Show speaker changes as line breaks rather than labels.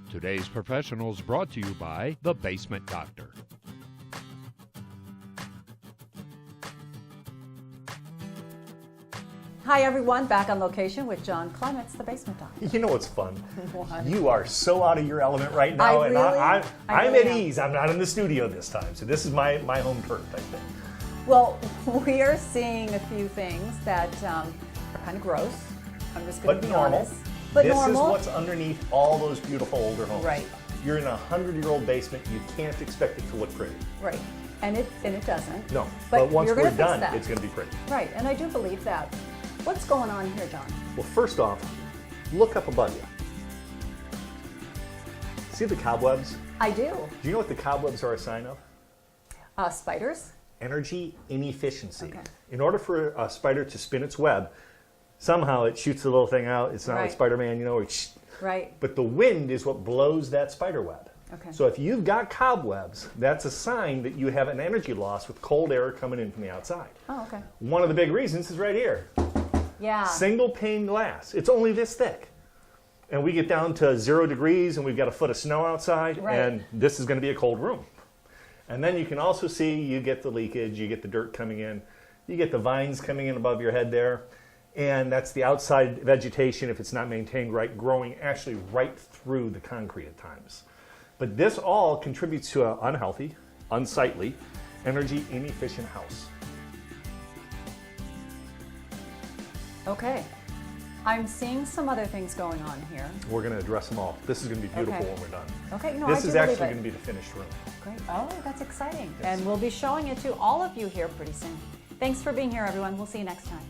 Today's Professionals brought to you by The Basement Doctor.
Hi everyone, back on location with John Clements, the Basement Doctor.
You know what's fun?
What?
You are so out of your element right now,
I'm
at ease. I'm not in the studio this time, so this is my home turf, I think.
Well, we are seeing a few things that are kind of gross. I'm just going to be honest. But
this
normal.
is what's underneath all those beautiful older homes.
Right.
You're in a 100-year-old basement. You can't expect it to look pretty.
Right, and it doesn't.
No, but once
you're
we're
gonna fix
done,
that.
it's going to be pretty.
Right, and I do believe that. What's going on here, John?
Well, first off, look up above you. See the cobwebs?
I do.
Do you know what the cobwebs are a sign of?
Spiders?
Energy inefficiency.
Okay.
In order for a spider to spin its web, somehow it shoots the little thing out. It's not like
Right.
Spider-Man,
Right.
but the wind is what blows that spider web.
Okay.
So if you've got cobwebs, that's a sign that you have an energy loss with cold air coming in from the outside.
Oh, okay.
One of the big reasons is right here.
Yeah.
Single pane glass. It's only this thick. And we get down to 0 degrees and we've got a foot of snow outside,
Right.
and this is going to be a cold room. And then you can also see you get the leakage, you get the dirt coming in, you get the vines coming in above your head there, and that's the outside vegetation, if it's not maintained right, growing actually right through the concrete at times. But this all contributes to an unhealthy, unsightly, energy inefficient house.
Okay. I'm seeing some other things going on here.
We're going to address them all. This is going to be beautiful
Okay.
when we're done.
Okay, no,
This
I
is
do
actually
believe it.
going to be the finished room.
Great. Oh, that's exciting.
Yes.
And we'll be showing it to all of you here pretty soon. Thanks for being here, everyone. We'll see you next time.